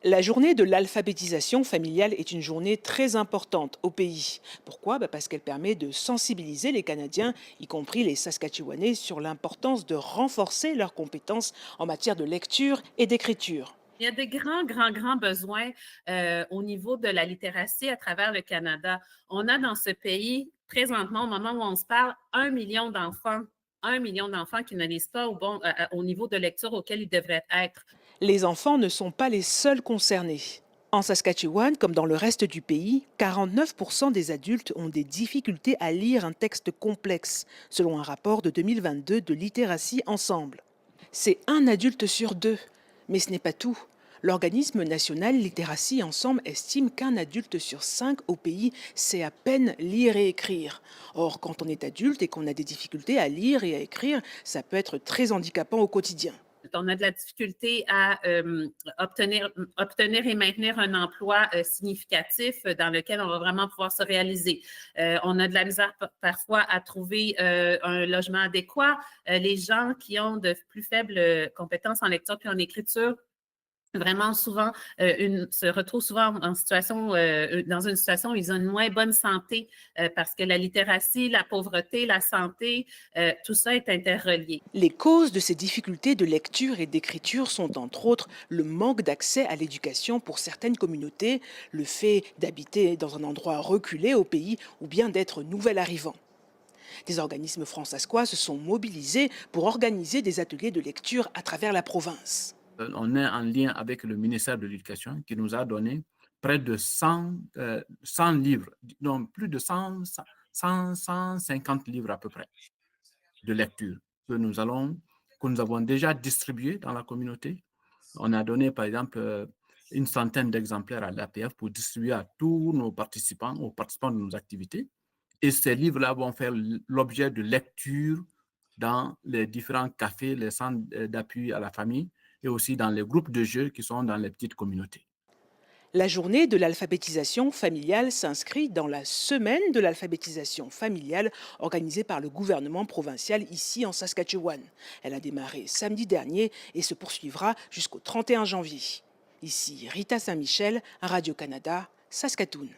La journée de l'alphabétisation familiale est une journée très importante au pays. Pourquoi? Parce qu'elle permet de sensibiliser les Canadiens, y compris les Saskatchewanais, sur l'importance de renforcer leurs compétences en matière de lecture et d'écriture. Il y a des grands besoins au niveau de la littératie à travers le Canada. On a dans ce pays, présentement, au moment où on se parle, 1 million d'enfants qui ne lisent pas au niveau de lecture auquel ils devraient être. Les enfants ne sont pas les seuls concernés. En Saskatchewan, comme dans le reste du pays, 49% des adultes ont des difficultés à lire un texte complexe, selon un rapport de 2022 de Littératie Ensemble. C'est un adulte sur deux. Mais ce n'est pas tout. L'organisme national Littératie Ensemble estime qu'un adulte sur cinq au pays sait à peine lire et écrire. Or, quand on est adulte et qu'on a des difficultés à lire et à écrire, ça peut être très handicapant au quotidien. On a de la difficulté à obtenir et maintenir un emploi significatif dans lequel on va vraiment pouvoir se réaliser. On a de la misère parfois à trouver un logement adéquat. Les gens qui ont de plus faibles compétences en lecture puis en écriture vraiment souvent se retrouvent souvent en situation dans une situation où ils ont une moins bonne santé parce que la littératie, la pauvreté, la santé, tout ça est interrelié. Les causes de ces difficultés de lecture et d'écriture sont entre autres le manque d'accès à l'éducation pour certaines communautés, le fait d'habiter dans un endroit reculé au pays ou bien d'être nouvel arrivant. Des organismes fransaskois se sont mobilisés pour organiser des ateliers de lecture à travers la province. On est en lien avec le ministère de l'Éducation qui nous a donné près de 100 livres, donc plus de 150 livres à peu près de lecture que que nous avons déjà distribués dans la communauté. On a donné, par exemple, une centaine d'exemplaires à l'APF pour distribuer à tous nos participants, aux participants de nos activités. Et ces livres-là vont faire l'objet de lecture dans les différents cafés, les centres d'appui à la famille et aussi dans les groupes de jeux qui sont dans les petites communautés. La journée de l'alphabétisation familiale s'inscrit dans la semaine de l'alphabétisation familiale organisée par le gouvernement provincial ici en Saskatchewan. Elle a démarré samedi dernier et se poursuivra jusqu'au 31 janvier. Ici Rita Saint-Michel, Radio-Canada, Saskatoon.